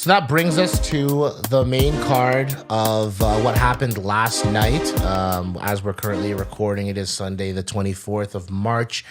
So that brings us to the main card of what happened last night. As we're currently recording, it is Sunday, the 24th of March,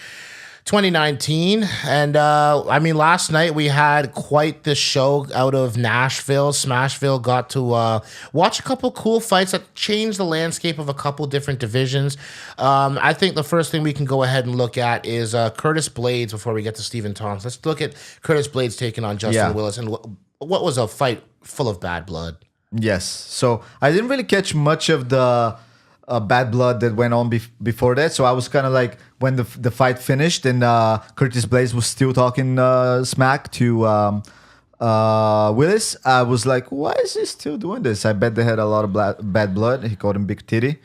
2019. And last night we had quite the show out of Nashville. Smashville got to watch a couple cool fights that changed the landscape of a couple different divisions. I think the first thing we can go ahead and look at is Curtis Blaydes before we get to Stephen Thompson. Let's look at Curtis Blaydes taking on Justin Willis. And what was a fight full of bad blood. Yes. So I didn't really catch much of the bad blood that went on before that. So I was kind of like, when the fight finished and Curtis Blaydes was still talking smack to Willis, I was like, why is he still doing this? I bet they had a lot of bad blood. He called him Big Titty.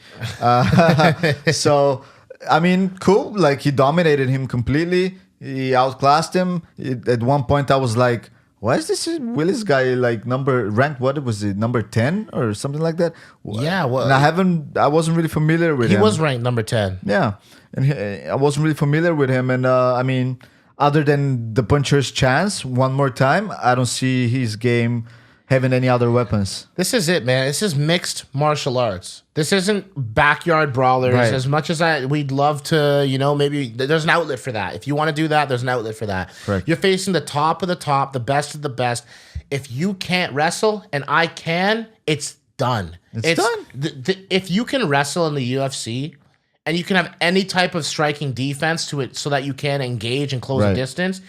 So, I mean, cool. Like, he dominated him completely. He outclassed him. At one point, I was like, why is this Willis guy like ranked? What was it, number 10 or something like that? Yeah, well, and I wasn't really familiar with him. He was ranked number 10. Yeah, and I wasn't really familiar with him. And I mean, other than the puncher's chance, one more time, I don't see his game having any other weapons. This is it, man. This is mixed martial arts. This isn't backyard brawlers. Right. As much as we'd love to, maybe there's an outlet for that. If you want to do that, there's an outlet for that. Correct. You're facing the top of the top, the best of the best. If you can't wrestle and I can, it's done. It's done. If you can wrestle in the UFC and you can have any type of striking defense to it so that you can engage and close the distance,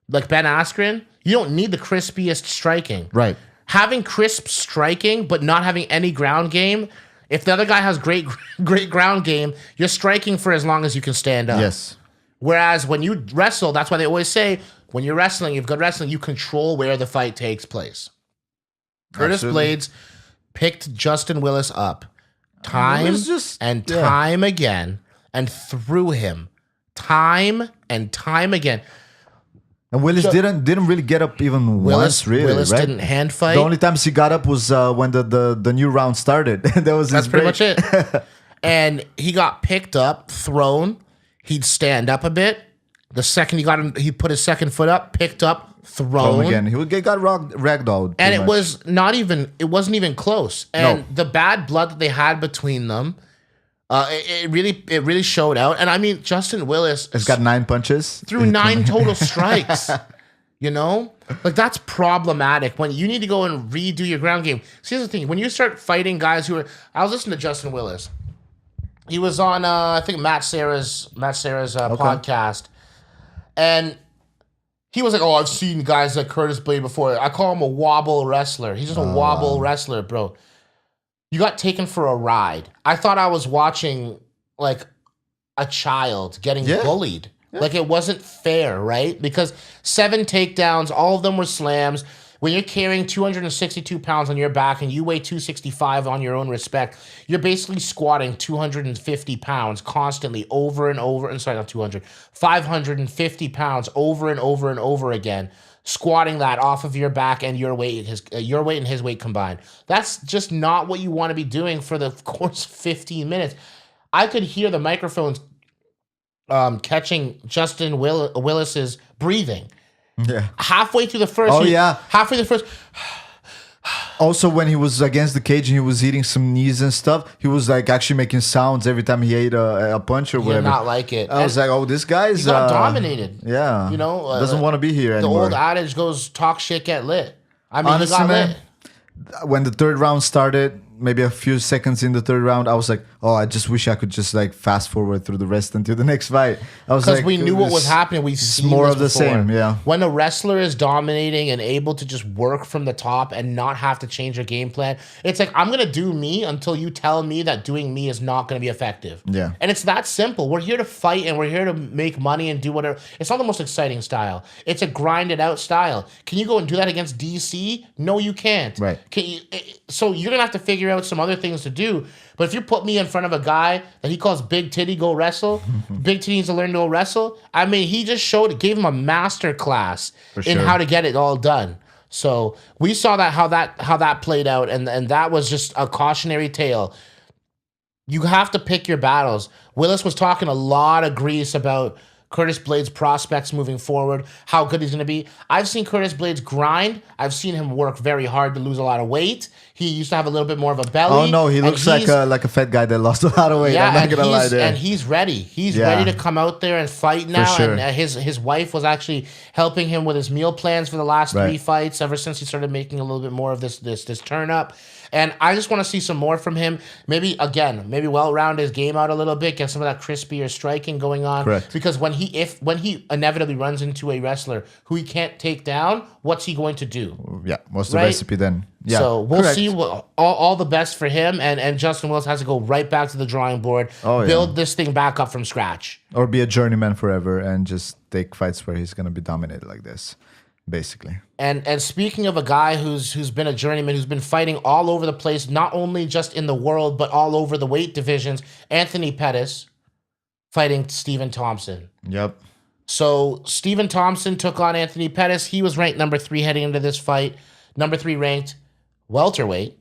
like Ben Askren, you don't need the crispiest striking. Right. Having crisp striking, but not having any ground game. If the other guy has great ground game, you're striking for as long as you can stand up. Yes. Whereas when you wrestle, that's why they always say, when you're wrestling, you've got wrestling, you control where the fight takes place. Curtis Blaydes picked Justin Willis up time again and threw him time and time again. And Willis didn't really get up even once, really. Willis right? didn't hand fight. The only times he got up was when the new round started. That's pretty much it. And he got picked up, thrown. He'd stand up a bit. The second he got him, he put his second foot up, picked up, thrown again. He got ragdolled. And it wasn't even close. And the bad blood that they had between them, it really showed out. And I mean, Justin Willis has got 9 punches. Threw 9 total strikes. Like, that's problematic when you need to go and redo your ground game. See, here's the thing. When you start fighting guys I was listening to Justin Willis. He was on, I think, Matt Serra's podcast. And he was like, I've seen guys like Curtis Blaydes before. I call him a wobble wrestler. He's just a wobble wrestler, bro. You got taken for a ride. I thought I was watching, like, a child getting bullied. Yeah. Like, it wasn't fair, right? Because 7 takedowns, all of them were slams. When you're carrying 262 pounds on your back and you weigh 265 on your own respect, you're basically squatting 250 pounds constantly over and over. And sorry, not 200, 550 pounds over and over and over again. Squatting that off of your back and your weight and his weight combined. That's just not what you want to be doing for the course of 15 minutes. I could hear the microphones catching Justin Willis's breathing. Yeah. Halfway through the first. Halfway through the first. Also, when he was against the cage and he was eating some knees and stuff, he was like actually making sounds every time he ate a punch or whatever. Not like it. I was like, oh, this guy's he got dominated. Yeah. Doesn't want to be here anymore. The old adage goes, talk shit, get lit. I mean, honestly, he got lit. When the third round started, maybe a few seconds in the third round, I was like, oh, I just wish I could just like fast forward through the rest until the next fight. I was like, because we knew what was happening. We've seen more this of the before. same. Yeah. When a wrestler is dominating and able to just work from the top and not have to change their game plan, it's like, I'm gonna do me until you tell me that doing me is not gonna be effective. Yeah. And it's that simple. We're here to fight and we're here to make money and do whatever. It's not the most exciting style. It's a grinded out style. Can you go and do that against DC? No, you can't. Right. So you're gonna have to figure out some other things to do. But if you put me in front of a guy that he calls Big Titty go wrestle, Big Titty needs to learn to go wrestle. I mean, he just gave him a master class in how to get it all done. So we saw that how that played out, and that was just a cautionary tale. You have to pick your battles. Willis was talking a lot of grease about Curtis Blaydes' prospects moving forward, how good he's going to be. I've seen Curtis Blaydes grind. I've seen him work very hard to lose a lot of weight. He used to have a little bit more of a belly. Oh no, he looks like a fat guy that lost a lot of weight. Yeah, I'm not gonna lie there. And he's ready. He's ready to come out there and fight now. sure. And his wife was actually helping him with his meal plans for the last 3 fights ever since he started making a little bit more of this turn up. And I just want to see some more from him. Maybe well-round his game out a little bit, get some of that crispier striking going on. Correct. Because when he inevitably runs into a wrestler who he can't take down, what's he going to do? Yeah, what's the recipe then? Yeah, so we'll see. All the best for him, and Justin Willis has to go right back to the drawing board, build this thing back up from scratch, or be a journeyman forever and just take fights where he's gonna be dominated like this. Basically. And speaking of a guy who's been a journeyman, who's been fighting all over the place, not only just in the world, but all over the weight divisions, Anthony Pettis fighting Stephen Thompson. Yep. So Stephen Thompson took on Anthony Pettis. He was ranked number 3 heading into this fight, number 3 ranked welterweight.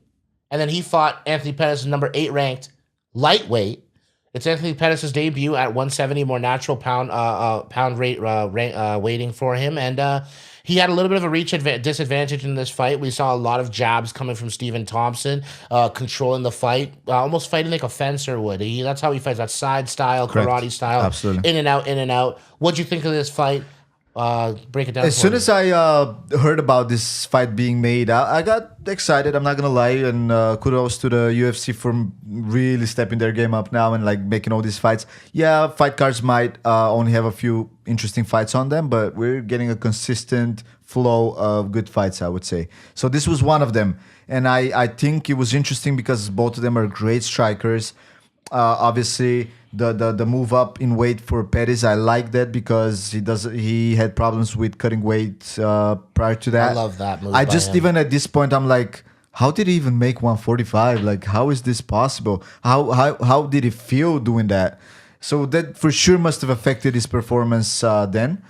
And then he fought Anthony Pettis, number 8 ranked lightweight. It's Anthony Pettis' debut at 170, more natural pound rate waiting for him. And he had a little bit of a reach disadvantage in this fight. We saw a lot of jabs coming from Stephen Thompson, controlling the fight, almost fighting like a fencer would. That's how he fights, that side style, karate style. Absolutely. In and out. What'd you think of this fight? Break it down. As soon as I heard about this fight being made, I got excited. I'm not gonna lie, and kudos to the UFC for really stepping their game up now and like making all these fights. Yeah, fight cards might only have a few interesting fights on them, but we're getting a consistent flow of good fights, I would say. So this was one of them, and I think it was interesting because both of them are great strikers. Obviously, the move up in weight for Pettis, I like that because he had problems with cutting weight prior to that. I love that move. Even at this point, I'm like, how did he even make 145? Like, how is this possible? How did he feel doing that? So that for sure must have affected his performance then.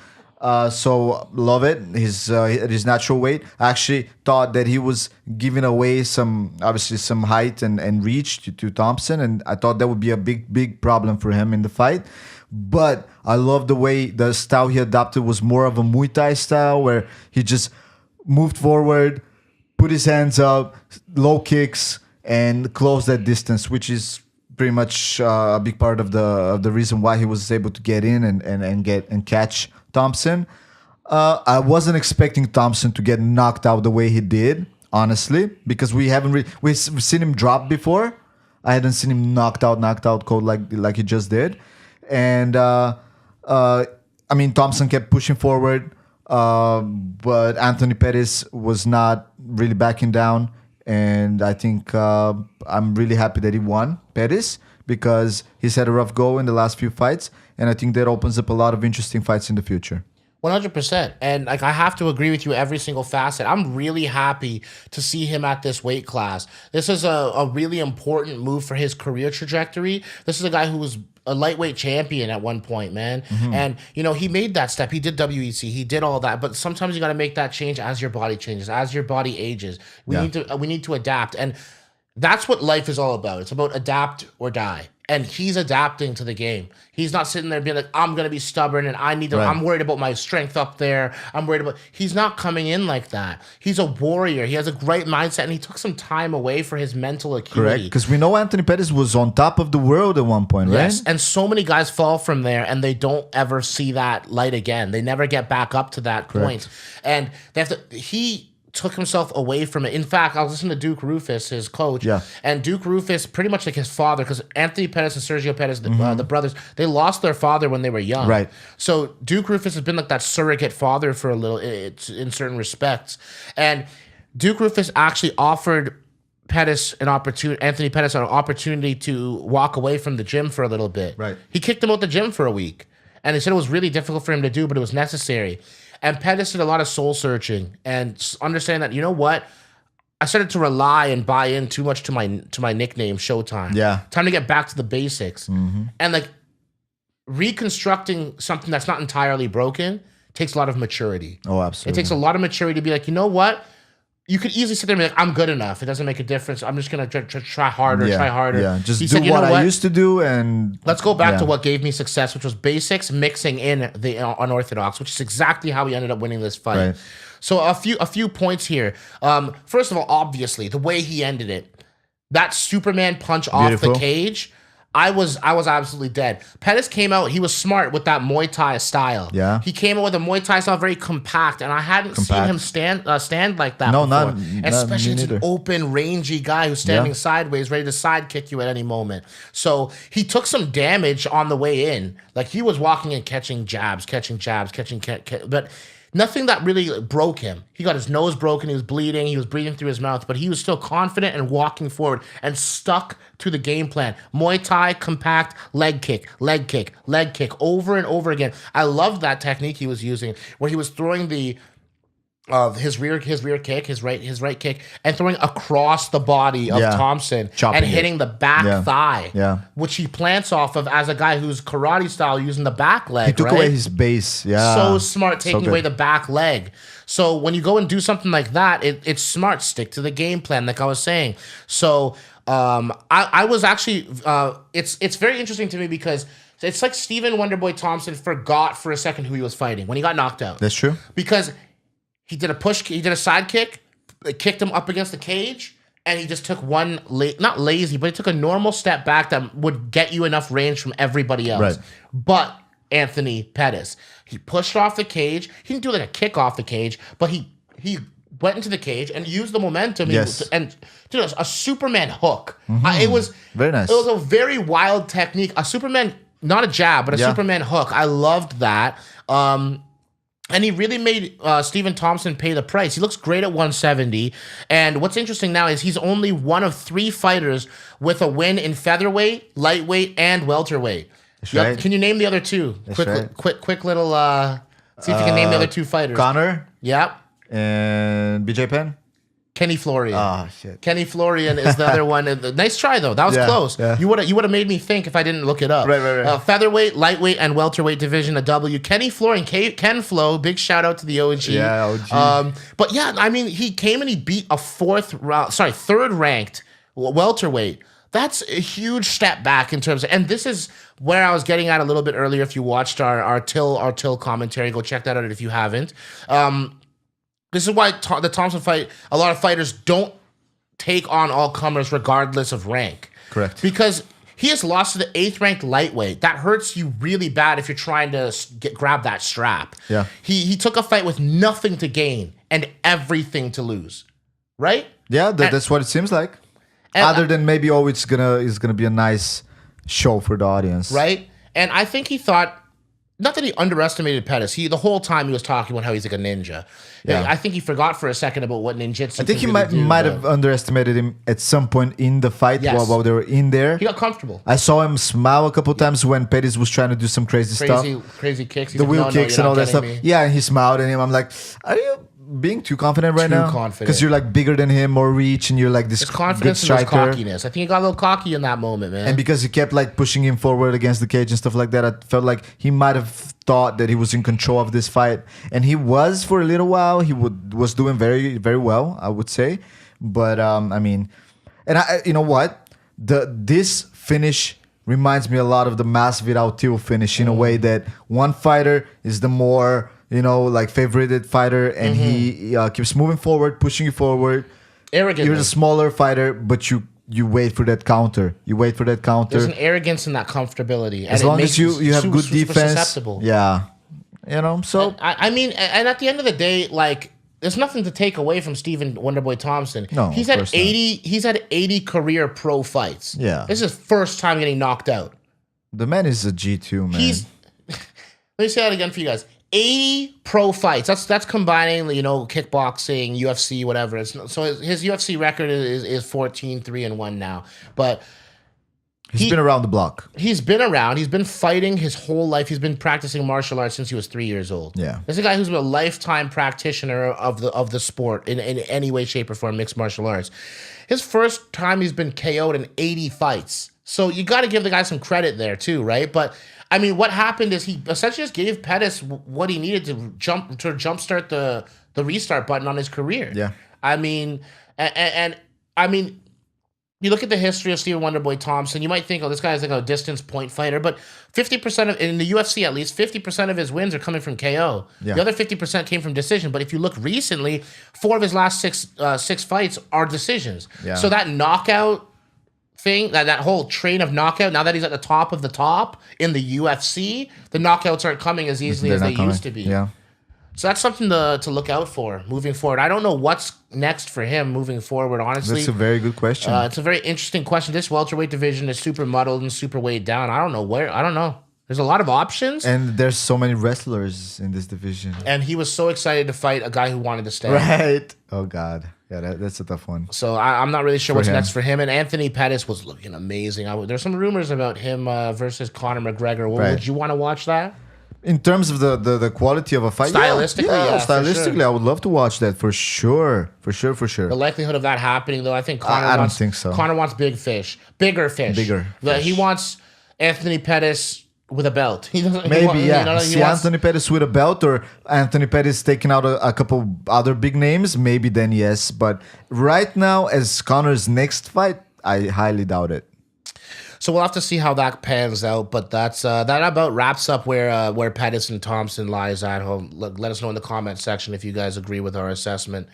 So love it. His natural weight. I actually thought that he was giving away some height and reach to Thompson, and I thought that would be a big problem for him in the fight. But I love the style he adopted was more of a Muay Thai style where he just moved forward, put his hands up, low kicks, and close that distance, which is pretty much a big part of the reason why he was able to get in and catch Thompson. I wasn't expecting Thompson to get knocked out the way he did, honestly, because we've seen him drop before. I hadn't seen him knocked out cold like he just did. And Thompson kept pushing forward, but Anthony Pettis was not really backing down. And I think I'm really happy that he won Pettis because he's had a rough go in the last few fights. And I think that opens up a lot of interesting fights in the future. 100%. And I have to agree with you every single facet. I'm really happy to see him at this weight class. This is a really important move for his career trajectory. This is a guy who was a lightweight champion at one point, man. Mm-hmm. And, he made that step. He did WEC. He did all that. But sometimes you got to make that change as your body changes, as your body ages. We need to adapt. And that's what life is all about. It's about adapt or die. And he's adapting to the game. He's not sitting there being like, I'm going to be stubborn and I'm worried about my strength up there. He's not coming in like that. He's a warrior. He has a great mindset and he took some time away for his mental acuity. Correct. Because we know Anthony Pettis was on top of the world at one point, right? Yes. And so many guys fall from there and they don't ever see that light again. They never get back up to that point. And he took himself away from it. In fact, I was listening to Duke Rufus, his coach, and Duke Rufus, pretty much like his father, because Anthony Pettis and Sergio Pettis, the brothers, they lost their father when they were young. Right. So Duke Rufus has been like that surrogate father for a little, in certain respects. And Duke Rufus actually offered Anthony Pettis an opportunity to walk away from the gym for a little bit. Right. He kicked him out the gym for a week. And they said it was really difficult for him to do, but it was necessary. And Pettis did a lot of soul searching and understand that, you know what? I started to rely and buy in too much to my nickname, Showtime. Yeah. Time to get back to the basics. Mm-hmm. And like reconstructing something that's not entirely broken takes a lot of maturity. Oh, absolutely. It takes a lot of maturity to be like, you know what? you could easily sit there and be like, I'm good enough. It doesn't make a difference. I'm just going to try harder, try harder. Yeah, just he do said, what I used to do. And let's go back to what gave me success, which was basics mixing in the unorthodox, which is exactly how he ended up winning this fight. Right. So a few points here. First of all, obviously, the way he ended it, that Superman punch off the cage, I was absolutely dead. Pettis came out. He was smart with that Muay Thai style. Yeah, he came out with a Muay Thai style, very compact, and I hadn't seen him stand like that before. Not especially it's an open, rangy guy who's standing sideways, ready to sidekick you at any moment. So he took some damage on the way in. Like he was walking and catching jabs, but nothing that really broke him. He got his nose broken. He was bleeding. He was breathing through his mouth, but he was still confident and walking forward and stuck to the game plan. Muay Thai, compact, leg kick, over and over again. I loved that technique he was using, where he was throwing his right kick, and throwing across the body of Thompson and hitting the back thigh, which he plants off of as a guy who's karate style using the back leg. He took away his base. Yeah, so smart taking away the back leg. So when you go and do something like that, it's smart. Stick to the game plan, like I was saying. So I was actually it's very interesting to me because it's like Stephen Wonderboy Thompson forgot for a second who he was fighting when he got knocked out. That's true. Because he did a side kick, it kicked him up against the cage, and he just took one, not lazy, but he took a normal step back that would get you enough range from everybody else. Right. But Anthony Pettis, he pushed off the cage. He didn't do like a kick off the cage, but he went into the cage and used the momentum and did a Superman hook. It was very nice. It was a very wild technique. A Superman, not a jab, but a Superman hook. I loved that. And he really made Stephen Thompson pay the price. He looks great at 170. And what's interesting now is he's only one of 3 fighters with a win in featherweight, lightweight, and welterweight. Right. Can you name the other 2? Quick little. See if you can name the other 2 fighters. Connor. Yep. And BJ Penn. Kenny Florian. Oh shit. Kenny Florian is the other one. Nice try though. That was close. Yeah. You would have made me think if I didn't look it up. Right. Featherweight, lightweight, and welterweight division, a W. Kenny Florian, Ken Flo. Big shout out to the OG. Yeah, OG. But yeah, I mean, he came and he beat a third ranked welterweight. That's a huge step back in terms of, and this is where I was getting at a little bit earlier. If you watched our Till commentary, go check that out if you haven't. This is why the Thompson fight, a lot of fighters don't take on all comers regardless of rank. Correct. Because he has lost to the 8th ranked lightweight. That hurts you really bad if you're trying to grab that strap. Yeah. He took a fight with nothing to gain and everything to lose. Right? Yeah, that's what it seems like. Other than maybe, it's gonna be a nice show for the audience. Right? And I think he thought, not that he underestimated Pettis. The whole time he was talking about how he's like a ninja. Yeah. I think he forgot for a second about what ninjutsu. I think he might have underestimated him at some point in the fight while they were in there. He got comfortable. I saw him smile a couple times when Pettis was trying to do some crazy stuff. Crazy kicks. The wheel kicks and all that stuff. Me. Yeah, and he smiled at him. I'm like, are you being too confident right now? Too confident. Because you're like bigger than him, more reach, and you're like this confidence good and striker. Cockiness. I think he got a little cocky in that moment, man. And because he kept like pushing him forward against the cage and stuff like that, I felt like he might have thought that he was in control of this fight, and he was for a little while. He was doing very, very well, I would say. But I mean, and you know what? This finish reminds me a lot of the Masvidal finish in a way that one fighter is the more, like favorited fighter, and he keeps moving forward, pushing you forward. Arrogant. You're the smaller fighter, but you wait for that counter. There's an arrogance in that comfortability. As long as you have good defense. Susceptible. Yeah. So I mean, and at the end of the day, like, there's nothing to take away from Stephen Wonderboy Thompson. No, he's had 80. He's had 80 career pro fights. Yeah. This is his first time getting knocked out. The man is a G2, man. Let me say that again for you guys. 80 pro fights. That's combining, kickboxing, UFC, whatever. So his UFC record is 14-3-1 now. But he's been around the block. He's been around. He's been fighting his whole life. He's been practicing martial arts since he was 3 years old. Yeah. There's a guy who's been a lifetime practitioner of the sport in any way, shape, or form, mixed martial arts. His first time he's been KO'd in 80 fights. So you got to give the guy some credit there too, right? But I mean, what happened is he essentially just gave Pettis what he needed to jumpstart the restart button on his career. Yeah. I mean, and I mean, you look at the history of Stephen Wonderboy Thompson, you might think, oh, this guy's like a distance point fighter, but 50% of, in the UFC at least, 50% of his wins are coming from KO. Yeah. The other 50% came from decision. But if you look recently, 4 of his last six fights are decisions. Yeah. So that knockout thing, that whole train of knockout, now that he's at the top of the top in the UFC, the knockouts aren't coming as easily as they used to be. Yeah. So that's something to look out for moving forward. I don't know what's next for him moving forward, honestly. That's a very good question. It's a very interesting question. This welterweight division is super muddled and super weighed down. I don't know. There's a lot of options. And there's so many wrestlers in this division. And he was so excited to fight a guy who wanted to stay. Right. Oh, God. Yeah, that's a tough one. So I'm not really sure what's him. next for him. And Anthony Pettis was looking amazing. There's some rumors about him versus Conor McGregor. Right. Would you want to watch that? In terms of the quality of a fight, Stylistically, yeah, for stylistically, sure. I would love to watch that for sure. The likelihood of that happening, though, I think Conor I don't wants, think so. Conor wants bigger fish. Bigger He fish. wants Anthony Pettis with a belt. He doesn't. Maybe, he yeah. wants, See Anthony Pettis with a belt, or Anthony Pettis taking out a couple other big names, maybe then yes. But right now, as Conor's next fight, I highly doubt it. So we'll have to see how that pans out, but that about wraps up where Pettis and Thompson lies at home. Let us know in the comment section if you guys agree with our assessment.